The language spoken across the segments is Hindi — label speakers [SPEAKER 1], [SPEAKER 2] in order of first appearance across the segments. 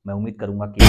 [SPEAKER 1] मैं उम्मीद करूंगा कि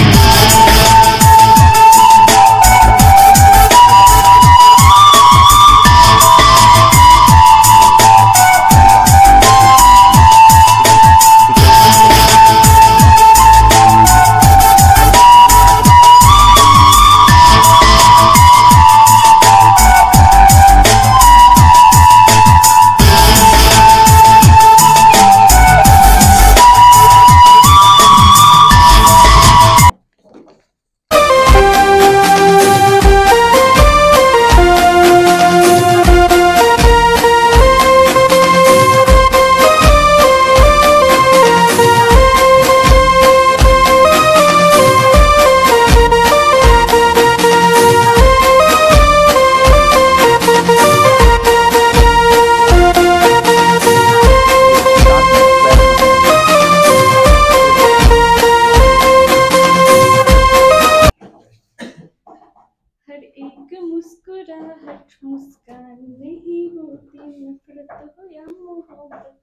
[SPEAKER 2] मुस्कुराहट मुस्कान नहीं होती, नफरत हो या मोहब्बत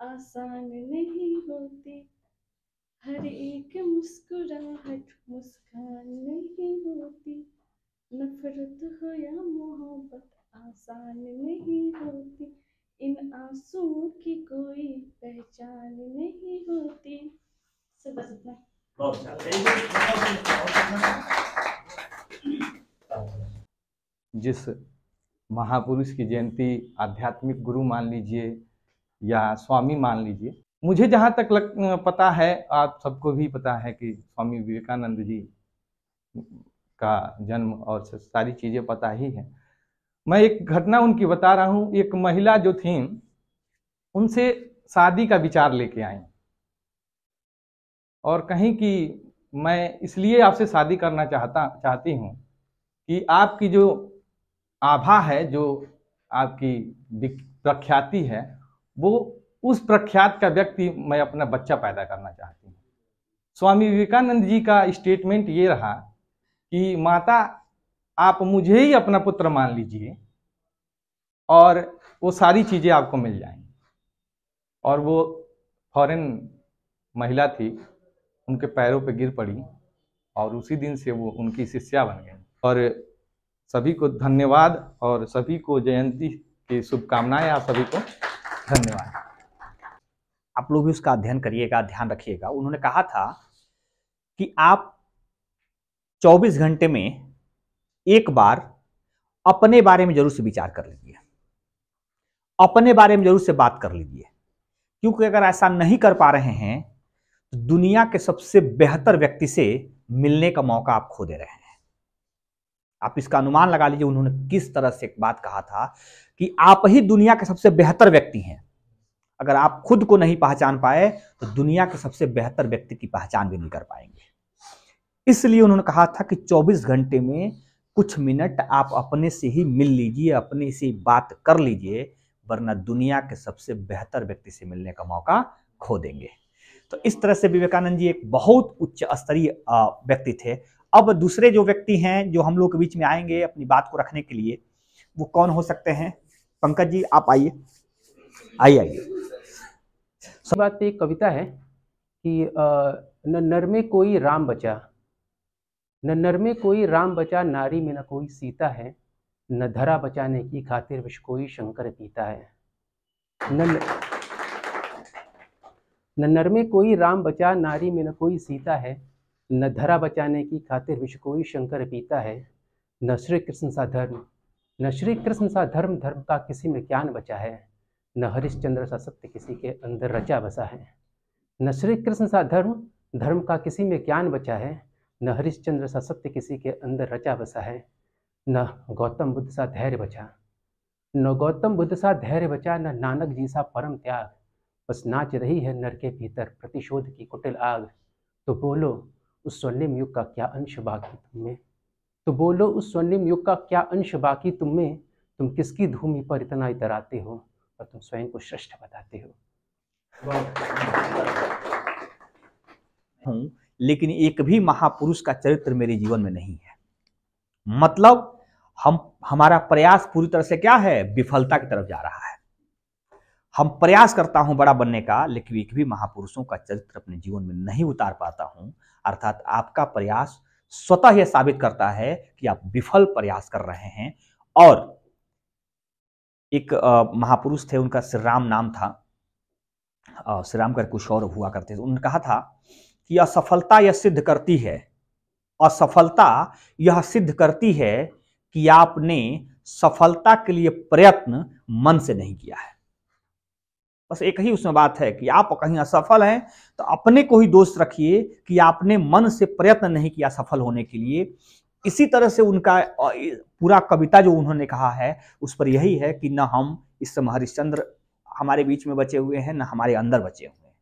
[SPEAKER 2] आसान नहीं होती। हर एक मुस्कुराहट मुस्कान नहीं होती, नफरत हो या मोहब्बत आसान नहीं होती। इन आंसुओं की कोई पहचान नहीं होती। सब बस इतना।
[SPEAKER 3] जिस महापुरुष की जयंती आध्यात्मिक गुरु मान लीजिए या स्वामी मान लीजिए, मुझे जहाँ तक पता है, आप सबको भी पता है कि स्वामी विवेकानंद जी का जन्म और सारी चीज़ें पता ही है। मैं एक घटना उनकी बता रहा हूँ। एक महिला जो थी, उनसे शादी का विचार लेके आई और कहीं कि मैं इसलिए आपसे शादी करना चाहती हूँ कि आपकी जो आभा है, जो आपकी प्रख्याति है, वो उस प्रख्यात का व्यक्ति मैं अपना बच्चा पैदा करना चाहती हूँ। स्वामी विवेकानंद जी का स्टेटमेंट ये रहा कि माता, आप मुझे ही अपना पुत्र मान लीजिए और वो सारी चीज़ें आपको मिल जाएंगी। और वो फॉरेन महिला थी, उनके पैरों पे गिर पड़ी और उसी दिन से वो उनकी शिष्या बन गई। और सभी को धन्यवाद और सभी को जयंती की शुभकामनाएं। आप सभी को धन्यवाद।
[SPEAKER 1] आप लोग भी उसका अध्ययन करिएगा, ध्यान रखिएगा। उन्होंने कहा था कि आप 24 घंटे में एक बार अपने बारे में जरूर से विचार कर लीजिए, अपने बारे में जरूर से बात कर लीजिए, क्योंकि अगर ऐसा नहीं कर पा रहे हैं तो दुनिया के सबसे बेहतर व्यक्ति से मिलने का मौका आप खो दे रहे हैं। आप इसका अनुमान लगा लीजिए उन्होंने किस तरह से एक बात कहा था कि आप ही दुनिया के सबसे बेहतर व्यक्ति हैं। अगर आप खुद को नहीं पहचान पाए तो दुनिया के सबसे बेहतर व्यक्ति की पहचान भी नहीं कर पाएंगे। इसलिए उन्होंने कहा था कि 24 घंटे में कुछ मिनट आप अपने से ही मिल लीजिए, अपने से बात कर लीजिए, वरना दुनिया के सबसे बेहतर व्यक्ति से मिलने का मौका खो देंगे। तो इस तरह से विवेकानंद जी एक बहुत उच्च स्तरीय व्यक्ति थे। अब दूसरे जो व्यक्ति हैं जो हम लोग के बीच में आएंगे अपनी बात को रखने के लिए, वो कौन हो सकते हैं? पंकज जी आप आइए, आइए।
[SPEAKER 4] सब बात पे एक कविता है कि न नर में कोई राम बचा, न नर में कोई राम बचा, नारी में न कोई सीता है, न धरा बचाने की खातिर विष कोई शंकर पीता है। न नर में कोई राम बचा, नारी में न कोई सीता है, न धरा बचाने की खातिर विष कोई शंकर पीता है। न श्री कृष्ण सा धर्म, न श्री कृष्ण सा धर्म, धर्म का किसी में क्या न बचा है, न हरिश्चंद्र सा सत्य किसी के अंदर रचा बसा है। न श्री कृष्ण सा धर्म, धर्म का किसी में क्या न बचा है, न हरिश्चंद्र सा सत्य किसी के अंदर रचा बसा है। न गौतम बुद्ध सा धैर्य बचा, न गौतम बुद्ध सा धैर्य बचा, न नानक जी सा परम त्याग, बस नाच रही है नर के भीतर प्रतिशोध की कुटिल आग। तो बोलो उस स्वर्णिम युग का क्या अंश बाकी तुम में, तो बोलो उस स्वर्णिम युग का क्या अंश बाकी तुम में, तुम किसकी धूमि पर इतना इतराते हो और तुम स्वयं को श्रेष्ठ बताते हो।
[SPEAKER 1] हूं, लेकिन एक भी महापुरुष का चरित्र मेरे जीवन में नहीं है। मतलब हमारा प्रयास पूरी तरह से क्या है, विफलता की तरफ जा रहा है। हम प्रयास करता हूं बड़ा बनने का, लेकिन एक भी महापुरुषों का चरित्र अपने जीवन में नहीं उतार पाता हूं। अर्थात आपका प्रयास स्वतः यह साबित करता है कि आप विफल प्रयास कर रहे हैं। और एक महापुरुष थे, उनका श्री राम नाम था, श्री राम कर कुछ और हुआ करते थे। उन्होंने कहा था कि असफलता यह सिद्ध करती है, असफलता यह सिद्ध करती है कि आपने सफलता के लिए प्रयत्न मन से नहीं किया है। बस एक ही उसमें बात है कि आप कहीं असफल हैं तो अपने को ही दोष रखिए कि आपने मन से प्रयत्न नहीं किया सफल होने के लिए। इसी तरह से उनका पूरा कविता जो उन्होंने कहा है उस पर यही है कि न हम इस समय हरिश्चंद्र हमारे बीच में बचे हुए हैं, न हमारे अंदर बचे हुए हैं,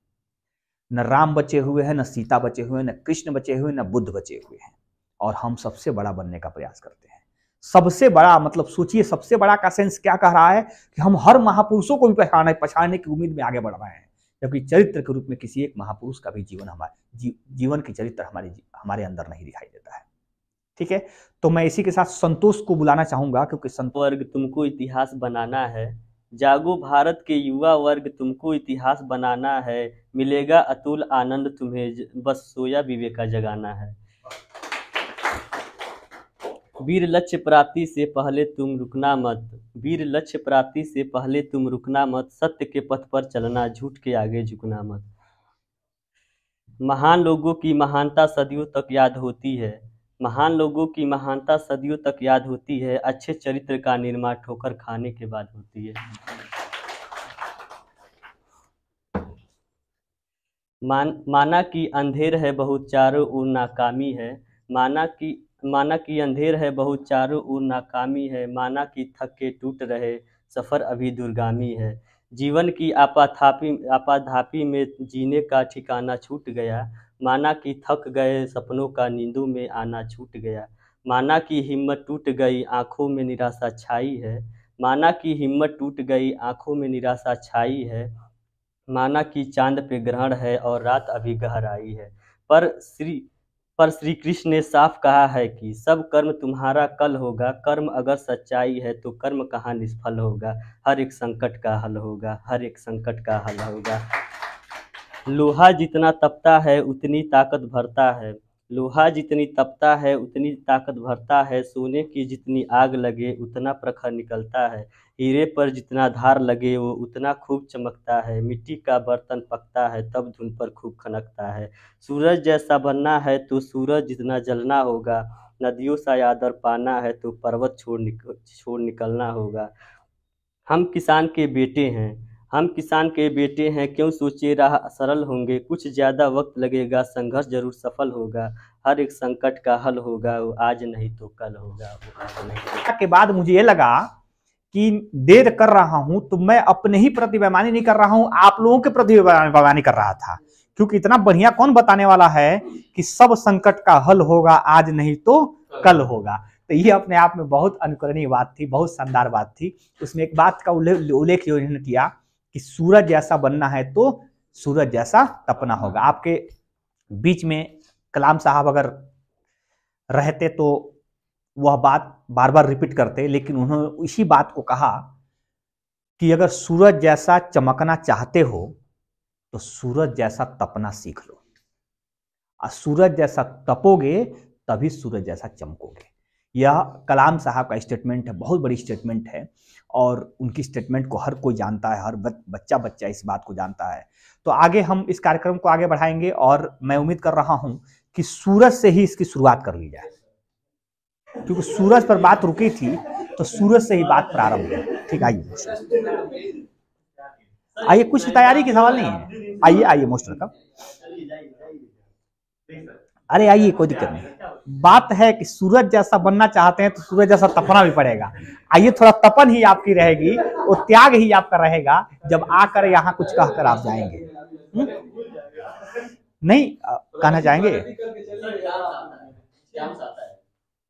[SPEAKER 1] न राम बचे हुए हैं, न सीता बचे हुए हैं, न कृष्ण बचे हुए हैं, न बुद्ध बचे हुए हैं। और हम सबसे बड़ा बनने का प्रयास करते हैं। सबसे बड़ा मतलब सोचिए, सबसे बड़ा का सेंस क्या कह रहा है कि हम हर महापुरुषों को भी पहचानने की उम्मीद में आगे बढ़ रहे हैं, जबकि चरित्र के रूप में किसी एक महापुरुष का भी जीवन की चरित्र हमारे अंदर नहीं दिखाई देता है। ठीक है, तो मैं इसी के साथ संतोष को बुलाना चाहूंगा, क्योंकि
[SPEAKER 5] वर्ग तुमको इतिहास बनाना है, जागो भारत के युवा वर्ग तुमको इतिहास बनाना है, मिलेगा अतुल आनंद तुम्हें, बस सोया विवेका जगाना है। वीर लक्ष्य प्राप्ति से पहले तुम रुकना मत, वीर लक्ष्य प्राप्ति से पहले तुम रुकना मत, सत्य के पथ पर चलना, झूठ के आगे झुकना मत। महान लोगों की महानता सदियों तक याद होती है, महान लोगों की महानता सदियों तक याद होती है, अच्छे चरित्र का निर्माण ठोकर खाने के बाद होती है। माना कि अंधेर है बहुत चारों ओर नाकामी है, माना कि अंधेर है बहुत चारों ओर नाकामी है, माना कि थक के टूट रहे सफ़र अभी दूरगामी है। जीवन की आपाधापी में जीने का ठिकाना छूट गया, माना कि थक गए सपनों का नींदों में आना छूट गया। माना कि हिम्मत टूट गई आँखों में निराशा छाई है, माना कि हिम्मत टूट गई आँखों में निराशा छाई है, माना कि चांद पे ग्रहण है और रात अभी गहराई है। पर श्री कृष्ण ने साफ कहा है कि सब कर्म तुम्हारा कल होगा, कर्म अगर सच्चाई है तो कर्म कहाँ निष्फल होगा, हर एक संकट का हल होगा, हर एक संकट का हल होगा। लोहा जितना तपता है उतनी ताकत भरता है, लोहा जितनी तपता है उतनी ताकत भरता है, सोने की जितनी आग लगे उतना प्रखर निकलता है, हीरे पर जितना धार लगे वो उतना खूब चमकता है, मिट्टी का बर्तन पकता है तब धुन पर खूब खनकता है। सूरज जैसा बनना है तो सूरज जितना जलना होगा, नदियों सा आदर पाना है तो पर्वत छोड़ निकलना होगा। हम किसान के बेटे हैं, हम किसान के बेटे हैं, क्यों सोचे राह सरल होंगे, कुछ ज़्यादा वक्त लगेगा संघर्ष जरूर सफल होगा, हर एक संकट का हल होगा, वो आज नहीं तो कल होगा, वो आज नहीं।
[SPEAKER 1] के बाद मुझे ये लगा कि देर कर रहा हूं तो मैं अपने ही प्रति बेईमानी नहीं कर रहा हूं, आप लोगों के प्रति बेईमानी कर रहा था, क्योंकि इतना बढ़िया कौन बताने वाला है कि सब संकट का हल होगा आज नहीं तो कल होगा। तो ये अपने आप में बहुत अनुकरणीय बात थी, बहुत शानदार बात थी। उसमें एक बात का उल्लेख उन्होंने किया कि सूरज जैसा बनना है तो सूरज जैसा तपना होगा। आपके बीच में कलाम साहब अगर रहते तो वह बात बार बार रिपीट करते, लेकिन उन्होंने इसी बात को कहा कि अगर सूरज जैसा चमकना चाहते हो तो सूरज जैसा तपना सीख लो, और सूरज जैसा तपोगे तभी सूरज जैसा चमकोगे। यह कलाम साहब का स्टेटमेंट है, बहुत बड़ी स्टेटमेंट है, और उनकी स्टेटमेंट को हर कोई जानता है, हर बच्चा इस बात को जानता है। तो आगे हम इस कार्यक्रम को आगे बढ़ाएंगे, और मैं उम्मीद कर रहा हूं कि सूरज से ही इसकी शुरुआत कर ली जाए, क्योंकि सूरज पर बात रुकी थी तो सूरज से ही बात प्रारंभ है। ठीक, आइए कुछ तैयारी की सवाल नहीं है, आइए मोस्ट वेलकम, अरे आइए, कोई दिक्कत नहीं। बात है कि सूरज जैसा बनना चाहते हैं तो सूरज जैसा तपना भी पड़ेगा। आइए, थोड़ा तपन ही आपकी रहेगी, वो त्याग ही आपका रहेगा जब आकर यहाँ कुछ कहकर आप जाएंगे। नहीं कहना चाहेंगे?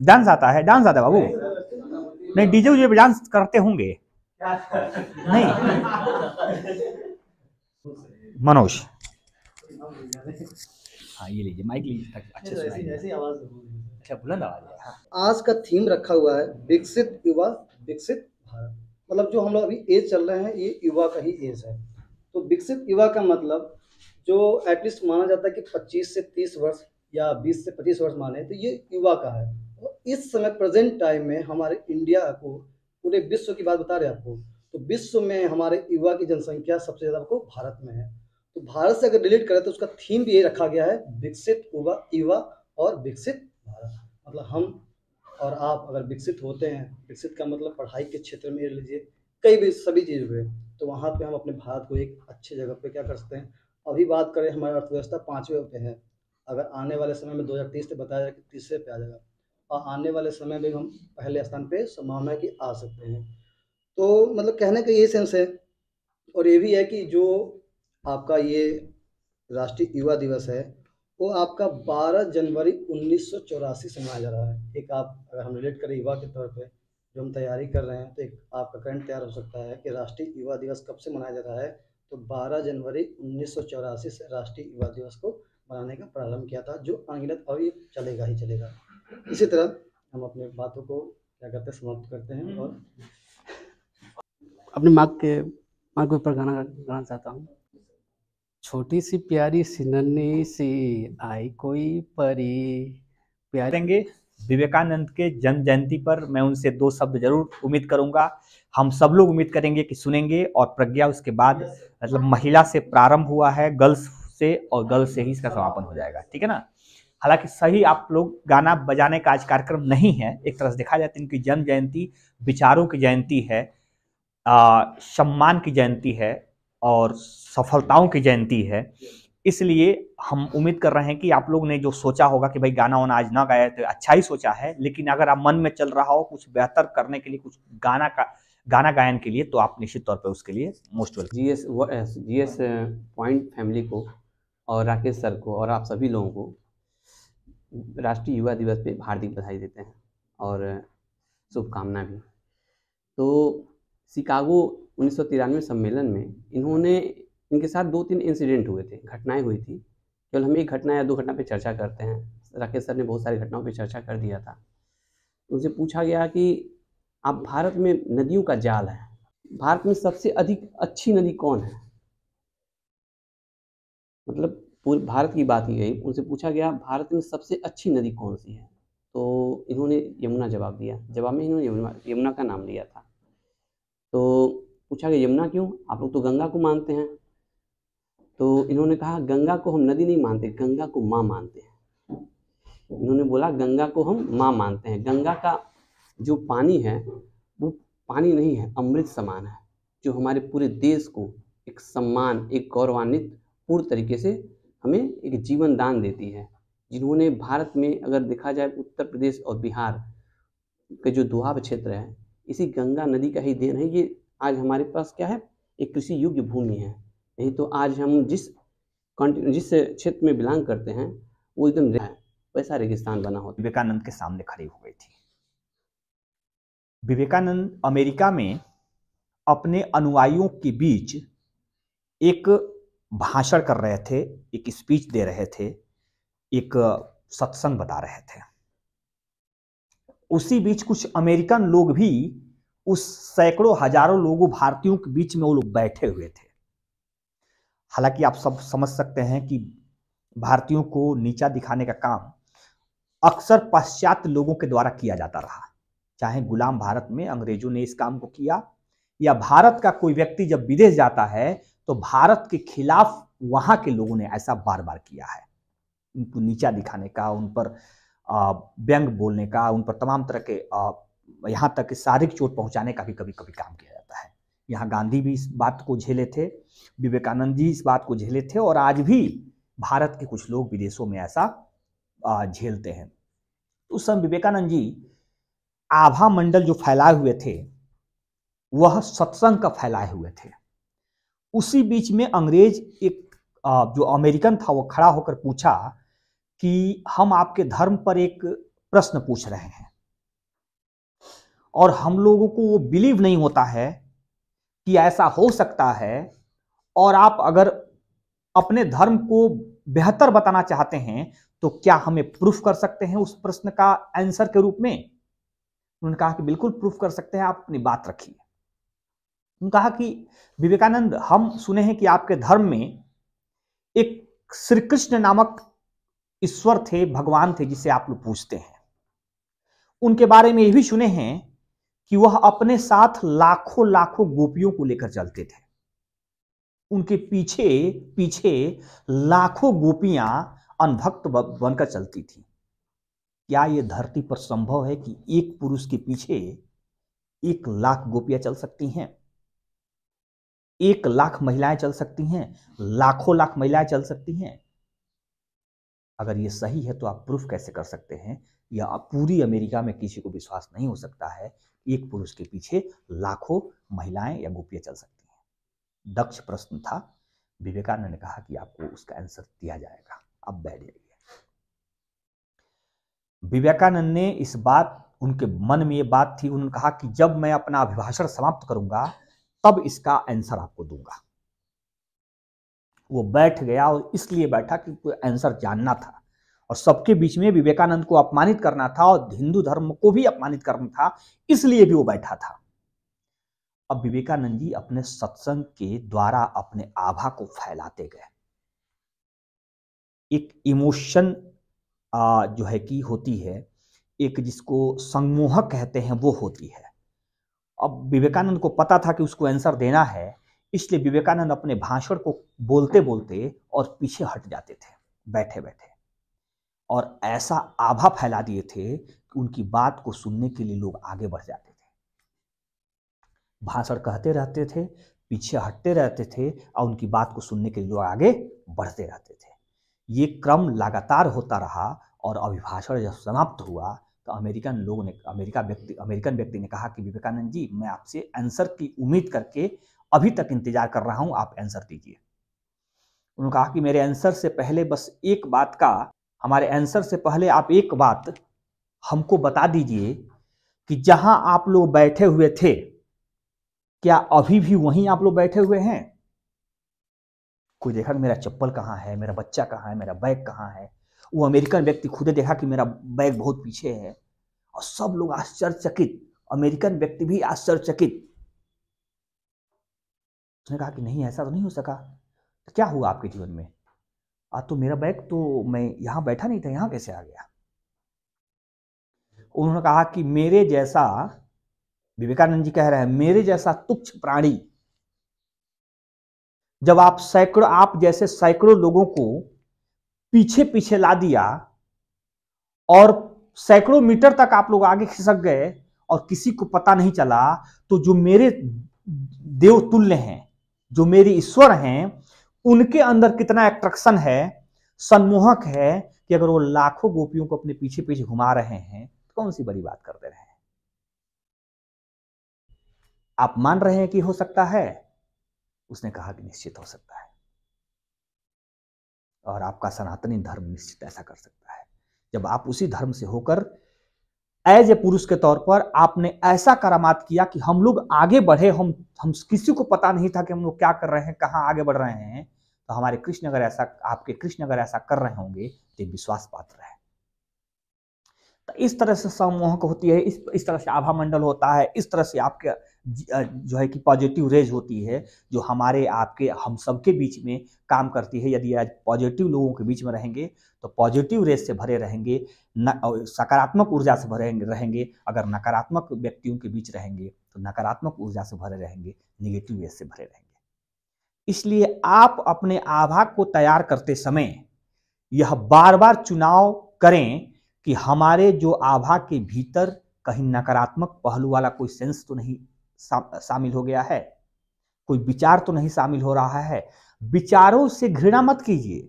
[SPEAKER 1] डांस आता है, डांस आता है बाबू? नहीं, डीजे उजे पे डांस करते होंगे? नहीं। मनोज, हाँ ये लीजिए, माइक लीजिए, अच्छे से आवाज, अच्छा बुलंद आवाज है।
[SPEAKER 6] आज का थीम रखा हुआ है विकसित युवा विकसित भारत। मतलब जो हम लोग अभी एज चल रहे हैं ये युवा का ही एज है। तो विकसित युवा का मतलब जो एटलीस्ट माना जाता है कि 25 से 30 वर्ष या 20 से 25 वर्ष माने तो ये युवा का है। और इस समय प्रेजेंट टाइम में हमारे इंडिया को, पूरे विश्व की बात बता रहे हैं आपको, तो विश्व में हमारे युवा की जनसंख्या सबसे ज़्यादा आपको भारत में है। तो भारत से अगर रिलेट करें तो उसका थीम भी ये रखा गया है, विकसित युवा और विकसित भारत। मतलब हम और आप अगर विकसित होते हैं, विकसित का मतलब पढ़ाई के क्षेत्र में ले लीजिए, कई भी सभी चीज़ हुए, तो वहाँ पे हम अपने भारत को एक अच्छी जगह पे क्या कर सकते हैं। अभी बात करें हमारी अर्थव्यवस्था 5वें पे है, अगर आने वाले समय में 2030 से बताया जाए कि 30वें पे आ जाएगा, और आने वाले समय में हम पहले स्थान पे संभावना की आ सकते हैं। तो मतलब कहने का ये सेंस है। और ये भी है कि जो आपका ये राष्ट्रीय युवा दिवस है वो आपका 12 जनवरी 1984 से मनाया जा रहा है। एक आप अगर हम रिलेट करें युवा के तौर पे जो हम तैयारी कर रहे हैं, तो एक आपका करंट तैयार हो सकता है कि राष्ट्रीय युवा दिवस कब से मनाया जा रहा है। तो 12 जनवरी 1984 से राष्ट्रीय युवा दिवस को मनाने का प्रारंभ किया था, जो अनगिनत अभी चलेगा ही चलेगा। इसी तरह हम अपने बातों को क्या करते हैं, समाप्त करते हैं। और
[SPEAKER 7] अपने माँ के ऊपर गाना गाना चाहता हूँ। छोटी सी प्यारी सी नन्ही सी आई कोई परी प्यारी।
[SPEAKER 1] करेंगे विवेकानंद के जन्म जयंती पर मैं उनसे 2 शब्द जरूर उम्मीद करूंगा। हम सब लोग उम्मीद करेंगे कि सुनेंगे। और प्रज्ञा उसके बाद मतलब महिला से प्रारंभ हुआ है, गर्ल्स से, और गर्ल्स से ही इसका समापन हो जाएगा, ठीक है ना। हालांकि सही आप लोग गाना बजाने का आज कार्यक्रम नहीं है, एक तरह से देखा जाए तो इनकी जन्म जयंती विचारों की जयंती है, सम्मान की जयंती है और सफलताओं की जयंती है। इसलिए हम उम्मीद कर रहे हैं कि आप लोग ने जो सोचा होगा कि भाई गाना वाना आज ना गाया तो अच्छा ही सोचा है, लेकिन अगर आप मन में चल रहा हो कुछ बेहतर करने के लिए, कुछ गाना गायन के लिए, तो आप निश्चित तौर पे उसके लिए most welcome.
[SPEAKER 7] GS point family को और राकेश सर को और आप सभी लोगों को राष्ट्रीय युवा दिवस पे हार्दिक बधाई देते हैं और शुभकामना भी। तो शिकागो 1993 सम्मेलन में इनके साथ 2-3 इंसिडेंट हुए थे, घटनाएं हुई थी। केवल हम एक घटना या 2 घटना पे चर्चा करते हैं। राकेश सर ने बहुत सारी घटनाओं पे चर्चा कर दिया था। उनसे पूछा गया कि आप भारत में नदियों का जाल है, भारत में सबसे अधिक अच्छी नदी कौन है, मतलब पूरे भारत की बात की गई। उनसे पूछा गया भारत में सबसे अच्छी नदी कौन सी है, तो इन्होंने यमुना जवाब दिया। जवाब में इन्होंने यमुना का नाम लिया था। तो पूछा गया यमुना क्यों, आप लोग तो गंगा को मानते हैं। तो इन्होंने कहा गंगा को हम नदी नहीं मानते, गंगा को माँ मानते हैं। इन्होंने बोला गंगा को हम माँ मानते हैं, गंगा का जो पानी है वो पानी नहीं है, अमृत समान है, जो हमारे पूरे देश को एक सम्मान, एक गौरवान्वित पूर्ण तरीके से हमें एक जीवन दान देती है। जिन्होंने भारत में अगर देखा जाए उत्तर प्रदेश और बिहार के जो दोआब क्षेत्र है, इसी गंगा नदी का ही देन है। ये आज हमारे पास क्या है, एक कृषि योग्य भूमि है। नहीं तो आज हम जिस क्षेत्र में बिलोंग करते हैं वो एकदम वैसा रेगिस्तान बना होता।
[SPEAKER 1] विवेकानंद के सामने खड़ी हो गई थी। विवेकानंद अमेरिका में अपने अनुयायियों के बीच एक भाषण कर रहे थे, एक स्पीच दे रहे थे, एक सत्संग बता रहे थे। उसी बीच कुछ अमेरिकन लोग भी उस सैकड़ों हजारों लोगों भारतीयों के बीच में वो लोग बैठे हुए थे। हालांकि आप सब समझ सकते हैं कि भारतीयों को नीचा दिखाने का काम अक्सर पाश्चात्य लोगों के द्वारा किया जाता रहा। चाहे गुलाम भारत में अंग्रेजों ने इस काम को किया, या भारत का कोई व्यक्ति जब विदेश जाता है तो भारत के खिलाफ वहां के लोगों ने ऐसा बार बार किया है। उनको नीचा दिखाने का, उन पर व्यंग बोलने का, उन पर तमाम तरह के यहाँ तक कि शारीरिक चोट पहुंचाने का भी कभी कभी काम किया जाता है। यहाँ गांधी भी इस बात को झेले थे, विवेकानंद जी इस बात को झेले थे, और आज भी भारत के कुछ लोग विदेशों में ऐसा झेलते हैं। उस समय विवेकानंद जी आभा मंडल जो फैलाए हुए थे वह सत्संग का फैलाए हुए थे। उसी बीच में अंग्रेज एक जो अमेरिकन था वो खड़ा होकर पूछा कि हम आपके धर्म पर एक प्रश्न पूछ रहे हैं और हम लोगों को वो बिलीव नहीं होता है कि ऐसा हो सकता है, और आप अगर अपने धर्म को बेहतर बताना चाहते हैं तो क्या हमें प्रूफ कर सकते हैं उस प्रश्न का आंसर के रूप में। उन्होंने कहा कि बिल्कुल प्रूफ कर सकते हैं, आप अपनी बात रखिए। उन्होंने कहा कि विवेकानंद, हम सुने हैं कि आपके धर्म में एक श्री कृष्ण नामक ईश्वर थे, भगवान थे, जिसे आप लोग पूजते हैं। उनके बारे में यह भी सुने हैं कि वह अपने साथ लाखों लाखों गोपियों को लेकर चलते थे। उनके पीछे पीछे लाखों गोपियां अनभक्त बनकर चलती थी। क्या यह धरती पर संभव है कि एक पुरुष के पीछे 1,00,000 गोपियां चल सकती हैं? 1,00,000 महिलाएं चल सकती हैं? लाखों लाख महिलाएं चल सकती हैं? अगर ये सही है तो आप प्रूफ कैसे कर सकते हैं? या पूरी अमेरिका में किसी को विश्वास नहीं हो सकता है एक पुरुष के पीछे लाखों महिलाएं या गोपियां चल सकती हैं। दक्ष प्रश्न था। विवेकानंद ने कहा कि आपको उसका आंसर दिया जाएगा, अब बैठ जाइए। विवेकानंद ने इस बात, उनके मन में ये बात थी, उन्होंने कहा कि जब मैं अपना अभिभाषण समाप्त करूंगा तब इसका आंसर आपको दूंगा। वो बैठ गया और इसलिए बैठा कि आंसर जानना था और सबके बीच में विवेकानंद को अपमानित करना था और हिंदू धर्म को भी अपमानित करना था, इसलिए भी वो बैठा था। अब विवेकानंद जी अपने सत्संग के द्वारा अपने आभा को फैलाते गए। एक इमोशन जो है कि होती है, एक जिसको सम्मोहक कहते हैं, वो होती है। अब विवेकानंद को पता था कि उसको आंसर देना है, इसलिए विवेकानंद अपने भाषण को बोलते बोलते और पीछे हट जाते थे बैठे बैठे, और ऐसा आभा फैला दिए थे कि उनकी बात को सुनने के लिए लोग आगे बढ़ जाते थे। भाषण कहते रहते थे, पीछे हटते रहते थे और उनकी बात को सुनने के लिए लोग आगे बढ़ते रहते थे। ये क्रम लगातार होता रहा और अभिभाषण जब समाप्त हुआ तो अमेरिकन व्यक्ति ने कहा कि विवेकानंद जी, मैं आपसे आंसर की उम्मीद करके अभी तक इंतजार कर रहा हूं, आप आंसर दीजिए। उन्होंने कहा कि मेरे आंसर से पहले बस एक बात का, हमारे आंसर से पहले आप एक बात हमको बता दीजिए कि जहां आप लोग बैठे हुए थे, क्या अभी भी वहीं आप लोग बैठे हुए हैं? कोई देखा कि मेरा चप्पल कहाँ है, मेरा बच्चा कहाँ है, मेरा बैग कहाँ है। वो अमेरिकन व्यक्ति खुद देखा कि मेरा बैग बहुत पीछे है और सब लोग आश्चर्यचकित, अमेरिकन व्यक्ति भी आश्चर्यचकित। उसने कहा कि नहीं, ऐसा तो नहीं हो सका। तो क्या हुआ आपके जीवन में? तो मेरा बैग तो, मैं यहां बैठा नहीं था, यहां कैसे आ गया? उन्होंने कहा कि मेरे जैसा, विवेकानंद जी कह रहे हैं, मेरे जैसा तुच्छ प्राणी, जब आप जैसे सैकड़ों लोगों को पीछे पीछे ला दिया और सैकड़ों मीटर तक आप लोग आगे खिसक गए और किसी को पता नहीं चला, तो जो मेरे देवतुल्य हैं, जो मेरे ईश्वर हैं, उनके अंदर कितना अट्रैक्शन है, सम्मोहक है कि अगर वो लाखों गोपियों को अपने पीछे पीछे घुमा रहे हैं तो कौन सी बड़ी बात कर दे रहे हैं? आप मान रहे हैं कि हो सकता है? उसने कहा कि निश्चित हो सकता है, और आपका सनातनी धर्म निश्चित ऐसा कर सकता है। जब आप उसी धर्म से होकर एज ए पुरुष के तौर पर आपने ऐसा करामात किया कि हम लोग आगे बढ़े, हम किसी को पता नहीं था कि हम लोग क्या कर रहे हैं, कहां आगे बढ़ रहे हैं, तो हमारे कृष्ण अगर ऐसा, आपके कृष्ण अगर ऐसा कर रहे होंगे तो विश्वास पात्र है। तो इस तरह से सम्मोहक होती है, इस तरह से आभा मंडल होता है, इस तरह से आपके जो है कि पॉजिटिव रेज होती है, जो हमारे आपके हम सबके बीच में काम करती है। यदि आज पॉजिटिव लोगों के बीच में रहेंगे तो पॉजिटिव रेज से भरे रहेंगे, सकारात्मक ऊर्जा से भरे रहेंगे। अगर नकारात्मक व्यक्तियों के बीच रहेंगे तो नकारात्मक ऊर्जा से भरे रहेंगे, निगेटिव रेज से भरे रहेंगे। इसलिए आप अपने आभा को तैयार करते समय यह बार बार चुनाव करें कि हमारे जो आभा के भीतर कहीं नकारात्मक पहलू वाला कोई सेंस तो नहीं शामिल हो गया है, कोई विचार तो नहीं शामिल हो रहा है। विचारों से घृणा मत कीजिए।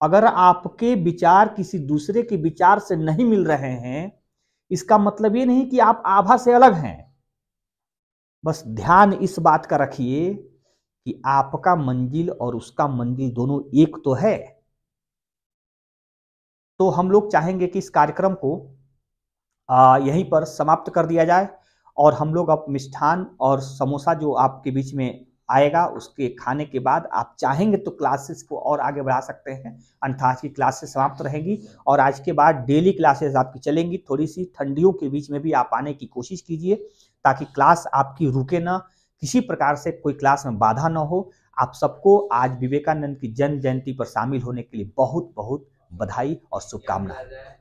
[SPEAKER 1] अगर आपके विचार किसी दूसरे के विचार से नहीं मिल रहे हैं, इसका मतलब ये नहीं कि आप आभा से अलग हैं। बस ध्यान इस बात का रखिए कि आपका मंजिल और उसका मंजिल दोनों एक तो है। तो हम लोग चाहेंगे कि इस कार्यक्रम को यहीं पर समाप्त कर दिया जाए और हम लोग अब मिष्ठान और समोसा जो आपके बीच में आएगा, उसके खाने के बाद आप चाहेंगे तो क्लासेस को और आगे बढ़ा सकते हैं, अन्यथा आज की क्लासेस समाप्त रहेंगी। और आज के बाद डेली क्लासेस आपकी चलेंगी। थोड़ी सी ठंडियों के बीच में भी आप आने की कोशिश कीजिए ताकि क्लास आपकी रुके ना, किसी प्रकार से कोई क्लास में बाधा ना हो। आप सबको आज विवेकानंद की जन्म जयंती पर शामिल होने के लिए बहुत बहुत बधाई और शुभकामनाएं।